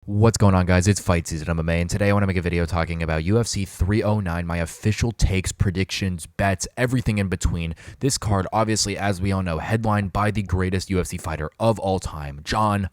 What's going on, guys? It's fight season MMA, and today I want to make a video talking about UFC 309, my official takes, predictions, bets, everything in between. This card, obviously, as we all know, headlined by the greatest UFC fighter of all time, Jon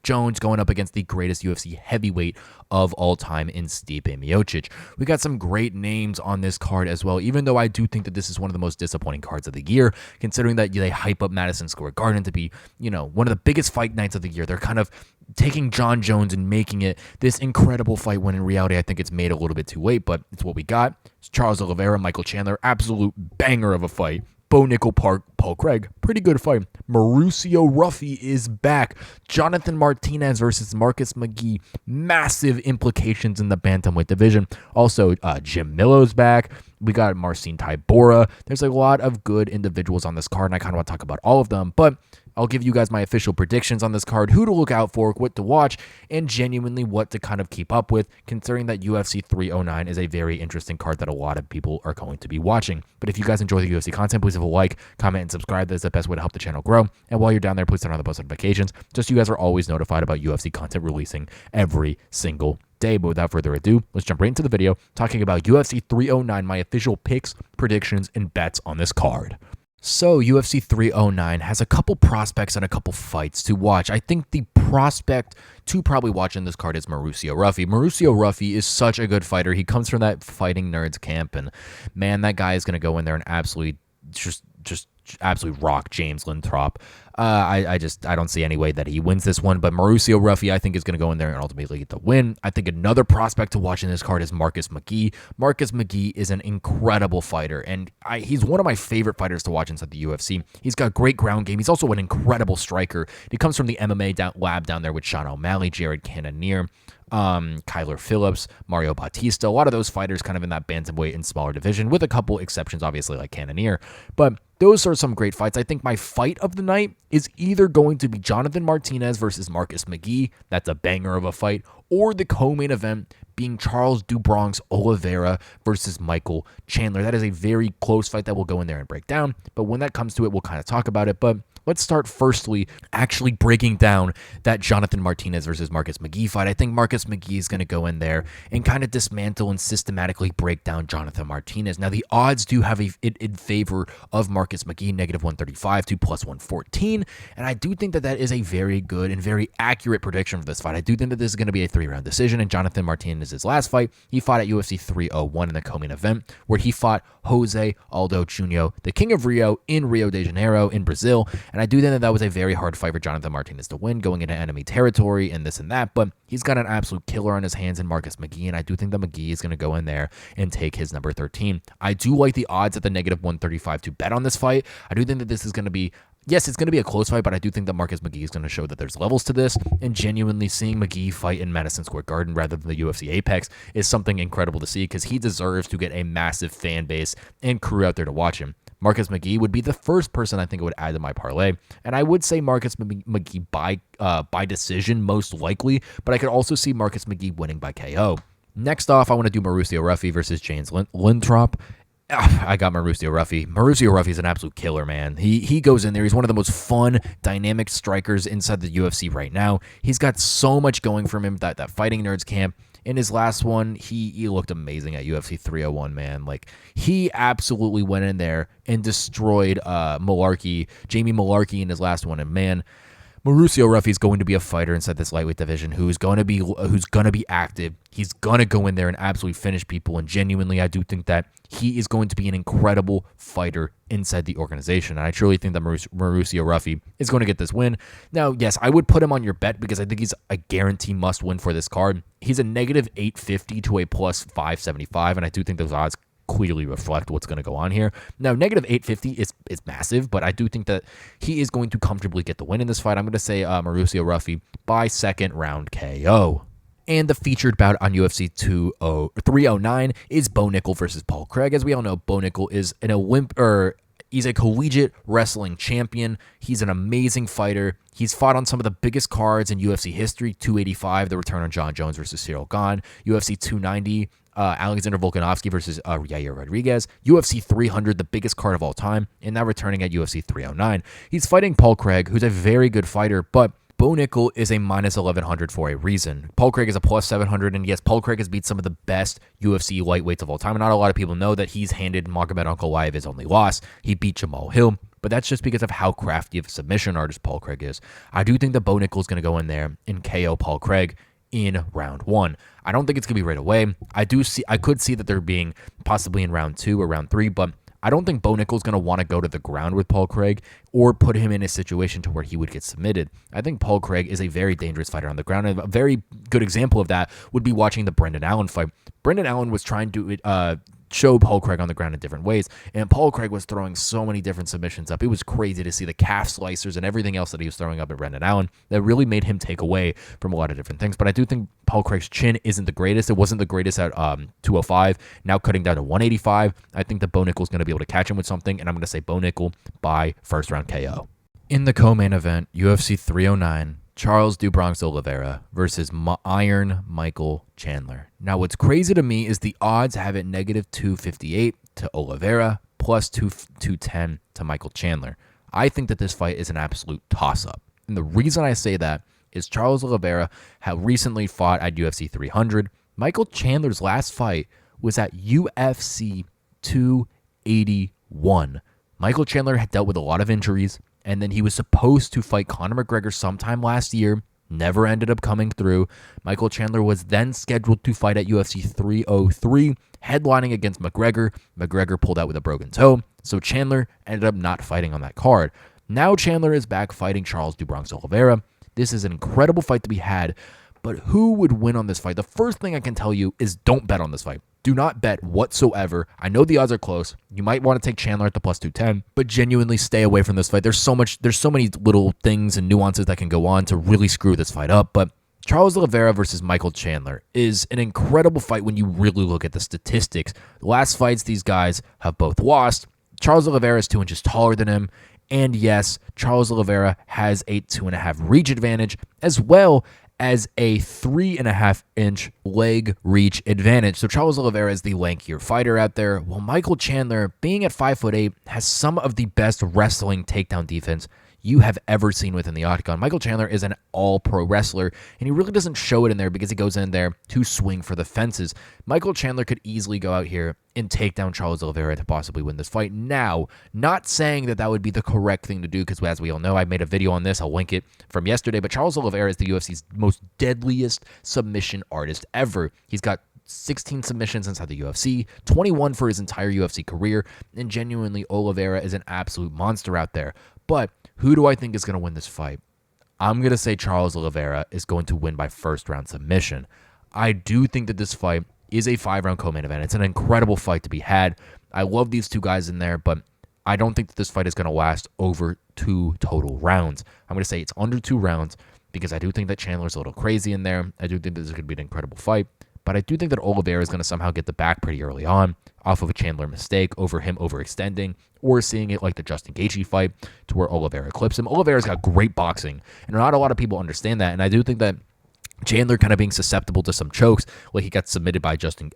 Jones, going up against the greatest UFC heavyweight of all time in Stipe Miocic. We got some great names on this card as well, even though I do think that this is one of the most disappointing cards of the year, considering that they hype up Madison Square Garden to be, one of the biggest fight nights of the year. They're kind of taking Jon Jones and making it this incredible fight, when in reality I think it's made a little bit too late, but it's what we got. It's Charles Oliveira, Michael Chandler, absolute banger of a fight. Nickal Paul Craig, pretty good fight. Mauricio Ruffy is back. Jonathan Martinez versus Marcus McGhee, massive implications in the bantamweight division. Also, Jim Millo's back. We got Marcin Tybura. There's a lot of good individuals on this card, and I kind of want to talk about all of them, but I'll give you guys my official predictions on this card, who to look out for, what to watch, and genuinely what to kind of keep up with, considering that UFC 309 is a very interesting card that a lot of people are going to be watching. But if you guys enjoy the UFC content, please have a like, comment, and subscribe. That's the best way to help the channel grow. And while you're down there, please turn on the post notifications, just so you guys are always notified about UFC content releasing every single day. But without further ado, let's jump right into the video talking about UFC 309, my official picks, predictions, and bets on this card. So UFC 309 has a couple prospects and a couple fights to watch. I think the prospect to probably watch in this card is Mauricio Ruffy. Mauricio Ruffy is such a good fighter. He comes from that Fighting Nerds camp, and man, that guy is going to go in there and absolutely just absolutely rock James Llontop. I don't see any way that he wins this one, but Mauricio Ruffy, I think, is going to go in there and ultimately get the win. I think another prospect to watch in this card is Marcus McGhee. Marcus McGhee is an incredible fighter, and he's one of my favorite fighters to watch inside the UFC. He's got great ground game. He's also an incredible striker. He comes from the MMA lab down there with Sean O'Malley, Jared Cannonier, Kyler Phillips, Mario Bautista, a lot of those fighters kind of in that bantamweight and smaller division, with a couple exceptions, obviously, like Cannonier. But those are some great fights. I think my fight of the night is either going to be Jonathan Martinez versus Marcus McGhee. That's a banger of a fight. Or the co-main event being Charles do Bronx Oliveira versus Michael Chandler. That is a very close fight that we'll go in there and break down. But when that comes to it, we'll kind of talk about it. But let's start firstly actually breaking down that Jonathan Martinez versus Marcus McGhee fight. I think Marcus McGhee is going to go in there and kind of dismantle and systematically break down Jonathan Martinez. Now, the odds do have it in favor of Marcus McGhee, -135 to +114. And I do think that that is a very good and very accurate prediction for this fight. I do think that this is going to be a 3-round decision. And Jonathan Martinez's last fight, he fought at UFC 301 in the co-main event, where he fought Jose Aldo Jr., the King of Rio, in Rio de Janeiro in Brazil. And I do think that that was a very hard fight for Jonathan Martinez to win, going into enemy territory and this and that. But he's got an absolute killer on his hands in Marcus McGhee, and I do think that McGhee is going to go in there and take his number 13. I do like the odds at the -135 to bet on this fight. I do think that this is going to be, yes, it's going to be a close fight, but I do think that Marcus McGhee is going to show that there's levels to this, and genuinely seeing McGhee fight in Madison Square Garden rather than the UFC Apex is something incredible to see, because he deserves to get a massive fan base and crew out there to watch him. Marcus McGhee would be the first person I think I would add to my parlay, and I would say Marcus McGhee by decision most likely, but I could also see Marcus McGhee winning by KO. Next off, I want to do Mauricio Ruffy versus James Llontop. I got Mauricio Ruffy. Mauricio Ruffy is an absolute killer, man. He goes in there. He's one of the most fun, dynamic strikers inside the UFC right now. He's got so much going from him, that Fighting Nerds camp. In his last one, he looked amazing at UFC 301, man. Like, he absolutely went in there and destroyed Jamie Malarkey in his last one. And man, Mauricio Ruffy is going to be a fighter inside this lightweight division who's going to be active. He's going to go in there and absolutely finish people. And genuinely, I do think that he is going to be an incredible fighter inside the organization. And I truly think that Mauricio Ruffy is going to get this win. Now, yes, I would put him on your bet because I think he's a guarantee must win for this card. He's a -850 to a +575, and I do think those odds clearly reflect what's going to go on here. Now, -850 is massive, but I do think that he is going to comfortably get the win in this fight. I'm going to say Mauricio Ruffy by second round KO. And the featured bout on UFC 309 is Nickal versus Paul Craig. As we all know, Nickal is he's a collegiate wrestling champion. He's an amazing fighter. He's fought on some of the biggest cards in UFC history: 285, the return on Jon Jones versus Cyril Gane; UFC 290, Alexander Volkanovski versus Yair Rodriguez; UFC 300, the biggest card of all time, and now returning at UFC 309. He's fighting Paul Craig, who's a very good fighter, but Bo Nickal is a minus 1100 for a reason. Paul Craig is a plus 700, and yes, Paul Craig has beat some of the best UFC lightweights of all time, and not a lot of people know that he's handed Magomed Ankalaev his only loss. He beat Jamal Hill, but that's just because of how crafty of a submission artist Paul Craig is. I do think that Bo Nickal is going to go in there and KO Paul Craig in round 1. I don't think it's going to be right away. I could see that they're being possibly in round 2 or round 3, but I don't think Bo Nickal is going to want to go to the ground with Paul Craig or put him in a situation to where he would get submitted. I think Paul Craig is a very dangerous fighter on the ground, and a very good example of that would be watching the Brendan Allen fight. Brendan Allen was trying to show Paul Craig on the ground in different ways, and Paul Craig was throwing so many different submissions up. It was crazy to see the calf slicers and everything else that he was throwing up at Brendan Allen that really made him take away from a lot of different things. But I do think Paul Craig's chin isn't the greatest. It wasn't the greatest at 205, now cutting down to 185. I think that Bo Nickal is going to be able to catch him with something, and I'm going to say Bo Nickal by first round KO. In the co-main event, UFC 309, Charles do Bronx Oliveira versus Iron Michael Chandler. Now, what's crazy to me is the odds have it negative 258 to Oliveira, plus 210 to Michael Chandler. I think that this fight is an absolute toss-up. And the reason I say that is Charles Oliveira had recently fought at UFC 300. Michael Chandler's last fight was at UFC 281. Michael Chandler had dealt with a lot of injuries, and then he was supposed to fight Conor McGregor sometime last year, never ended up coming through. Michael Chandler was then scheduled to fight at UFC 303, headlining against McGregor. McGregor pulled out with a broken toe, so Chandler ended up not fighting on that card. Now Chandler is back fighting Charles do Bronx Oliveira. This is an incredible fight to be had, but who would win on this fight? The first thing I can tell you is don't bet on this fight. Do not bet whatsoever. I know the odds are close. You might want to take Chandler at the plus 210, but genuinely stay away from this fight. There's so many little things and nuances that can go on to really screw this fight up, but Charles Oliveira versus Michael Chandler is an incredible fight when you really look at the statistics. The last fights these guys have both lost. Charles Oliveira is 2 inches taller than him, and yes, Charles Oliveira has a 2.5 reach advantage, as well as a 3.5-inch leg reach advantage. So Charles Oliveira is the lankier fighter out there, while Michael Chandler, being at 5'8", has some of the best wrestling takedown defense you have ever seen within the octagon. Michael Chandler is an all-pro wrestler, and he really doesn't show it in there because he goes in there to swing for the fences. Michael Chandler could easily go out here and take down Charles Oliveira to possibly win this fight. Now, not saying that that would be the correct thing to do, because as we all know, I made a video on this, I'll link it from yesterday, but Charles Oliveira is the UFC's most deadliest submission artist ever. He's got 16 submissions inside the UFC, 21 for his entire UFC career, and genuinely Oliveira is an absolute monster out there. But who do I think is going to win this fight? I'm going to say Charles Oliveira is going to win by first round submission. I do think that this fight is a 5-round co-main event. It's an incredible fight to be had. I love these two guys in there, but I don't think that this fight is going to last over 2 total rounds. I'm going to say it's under 2 rounds because I do think that Chandler's a little crazy in there. I do think this is going to be an incredible fight, but I do think that Oliveira is going to somehow get the back pretty early on off of a Chandler mistake over him overextending, or seeing it like the Justin Gaethje fight to where Oliveira clips him. Oliveira's got great boxing, and not a lot of people understand that, and I do think that Chandler kind of being susceptible to some chokes, like he got submitted by Dustin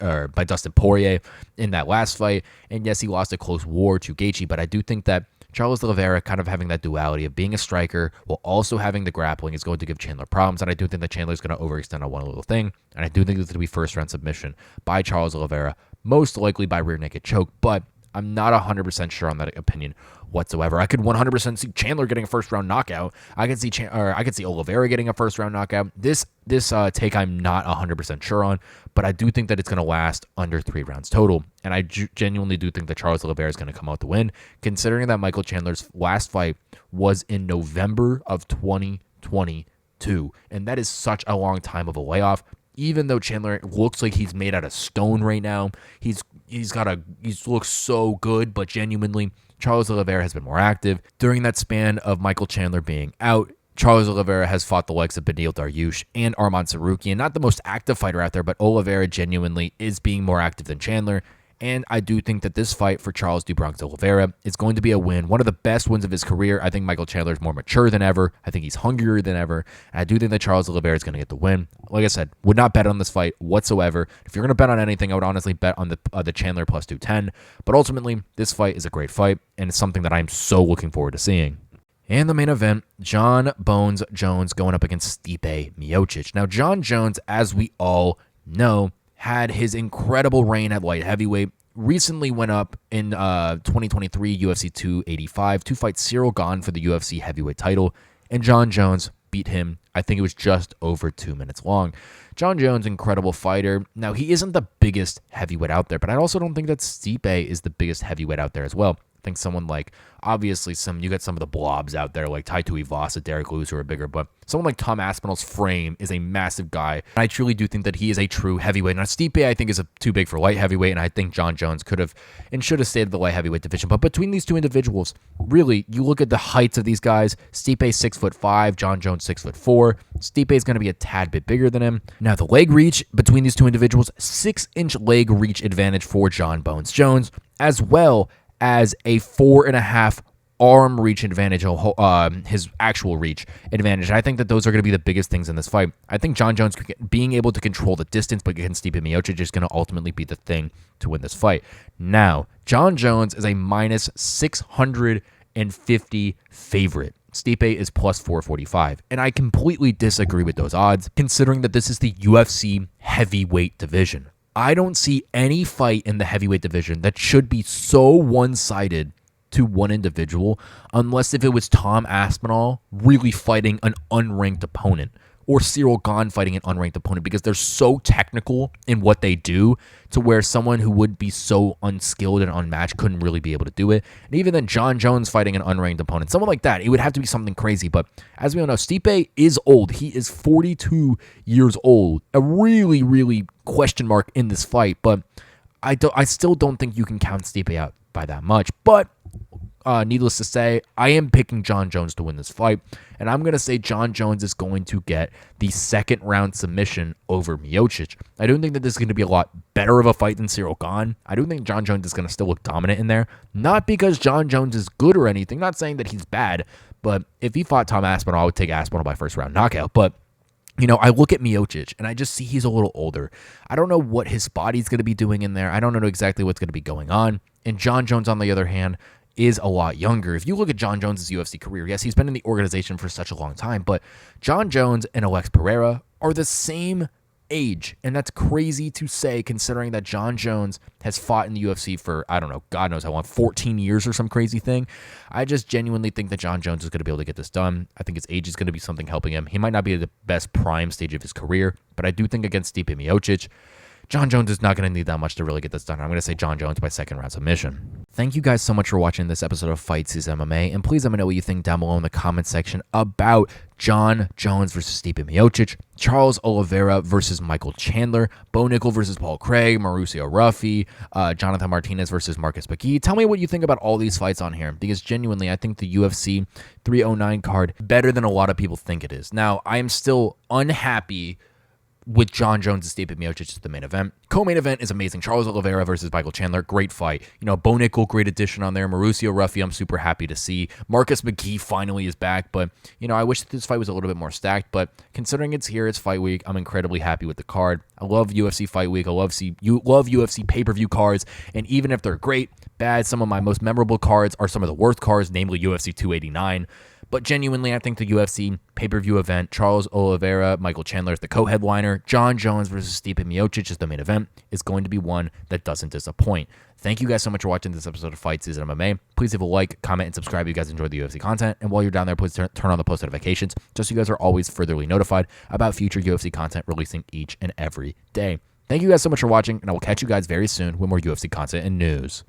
Poirier in that last fight, and yes, he lost a close war to Gaethje, but I do think that Charles Oliveira kind of having that duality of being a striker while also having the grappling is going to give Chandler problems, and I do think that Chandler is going to overextend on one little thing, and I do think it's going to be first-round submission by Charles Oliveira, most likely by rear naked choke, but I'm not 100% sure on that opinion whatsoever. I could 100% see Chandler getting a first-round knockout. I could see Oliveira getting a first-round knockout. This take I'm not 100% sure on, but I do think that it's going to last under 3 rounds total, and I genuinely do think that Charles Oliveira is going to come out to win, considering that Michael Chandler's last fight was in November of 2022, and that is such a long time of a layoff. Even though Chandler looks like he's made out of stone right now, he looks so good, but genuinely, Charles Oliveira has been more active. During that span of Michael Chandler being out, Charles Oliveira has fought the likes of Beneil Dariush and Arman Tsarukyan. Not the most active fighter out there, but Oliveira genuinely is being more active than Chandler. And I do think that this fight for Charles do Bronx Oliveira is going to be a win, one of the best wins of his career. I think Michael Chandler is more mature than ever. I think he's hungrier than ever. And I do think that Charles Oliveira is going to get the win. Like I said, would not bet on this fight whatsoever. If you're going to bet on anything, I would honestly bet on the Chandler plus 210. But ultimately, this fight is a great fight, and it's something that I'm so looking forward to seeing. And the main event, Jon Bones Jones going up against Stipe Miocic. Now, Jon Jones, as we all know, had his incredible reign at light heavyweight, recently went up in 2023 UFC 285 to fight Cyril Gane for the UFC heavyweight title, and Jon Jones beat him. I think it was just over 2 minutes long. Jon Jones, incredible fighter. Now, he isn't the biggest heavyweight out there, but I also don't think that Stipe is the biggest heavyweight out there as well. I think someone like, obviously, you got some of the blobs out there like Tai Tuivasa, Derek Lewis, who are bigger, but someone like Tom Aspinall's frame is a massive guy. I truly do think that he is a true heavyweight. Now, Stipe, I think, is too big for light heavyweight, and I think Jon Jones could have and should have stayed in the light heavyweight division. But between these two individuals, really, you look at the heights of these guys. Stipe 6'5", Jon Jones 6'4". Stipe is going to be a tad bit bigger than him. Now, the leg reach between these two individuals, 6-inch leg reach advantage for Jon Bones Jones, as well as a 4.5 arm reach advantage, his actual reach advantage. And I think that those are going to be the biggest things in this fight. I think Jon Jones being able to control the distance but against Stipe Miocic is going to ultimately be the thing to win this fight. Now, Jon Jones is a minus 650 favorite. Stipe is plus 445. And I completely disagree with those odds, considering that this is the UFC heavyweight division. I don't see any fight in the heavyweight division that should be so one-sided to one individual, unless if it was Tom Aspinall really fighting an unranked opponent, or Cyril Gane fighting an unranked opponent, because they're so technical in what they do to where someone who would be so unskilled and unmatched couldn't really be able to do it. And even then, Jon Jones fighting an unranked opponent, someone like that, it would have to be something crazy. But as we all know, Stipe is old. He is 42 years old. A really, really question mark in this fight, but I still don't think you can count Stipe out by that much. But needless to say, I am picking Jon Jones to win this fight, and I'm going to say Jon Jones is going to get the second round submission over Miocic. I don't think that this is going to be a lot better of a fight than Cyril Gane. I do think Jon Jones is going to still look dominant in there, not because Jon Jones is good or anything, not saying that he's bad, but if he fought Tom Aspinall, I would take Aspinall by first round knockout. But you know, I look at Miocic, and I just see he's a little older. I don't know what his body's going to be doing in there. I don't know exactly what's going to be going on. And Jon Jones, on the other hand, is a lot younger. If you look at Jon Jones' UFC career, yes, he's been in the organization for such a long time, but Jon Jones and Alex Pereira are the same age, and that's crazy to say considering that Jon Jones has fought in the UFC for, I don't know, God knows how long, 14 years or some crazy thing. I just genuinely think that Jon Jones is going to be able to get this done. I think his age is going to be something helping him. He might not be at the best prime stage of his career, but I do think against Stipe Miocic, Jon Jones is not going to need that much to really get this done. I'm going to say Jon Jones by second round submission. Thank you guys so much for watching this episode of Fights is MMA, and please let me know what you think down below in the comment section about Jon Jones versus Stipe Miocic, Charles Oliveira versus Michael Chandler, Bo Nickal versus Paul Craig, Mauricio Ruffy, Jonathan Martinez versus Marcus McGhee. Tell me what you think about all these fights on here, because genuinely, I think the UFC 309 card better than a lot of people think it is. Now, I am still unhappy with Jon Jones and Stipe Miocic as the main event. Co-main event is amazing. Charles Oliveira versus Michael Chandler, great fight. You know, Bo Nickal, great addition on there. Mauricio Ruffy, I'm super happy to see. Marcus McGhee finally is back, but, you know, I wish that this fight was a little bit more stacked, but considering it's here, it's fight week, I'm incredibly happy with the card. I love UFC fight week. I love UFC pay-per-view cards, and even if they're great, bad, some of my most memorable cards are some of the worst cards, namely UFC 289. But genuinely, I think the UFC pay-per-view event, Charles Oliveira, Michael Chandler is the co-headliner, Jon Jones versus Stipe Miocic is the main event, is going to be one that doesn't disappoint. Thank you guys so much for watching this episode of Fights is MMA. Please leave a like, comment, and subscribe if you guys enjoy the UFC content. And while you're down there, please turn on the post notifications just so you guys are always furtherly notified about future UFC content releasing each and every day. Thank you guys so much for watching, and I will catch you guys very soon with more UFC content and news.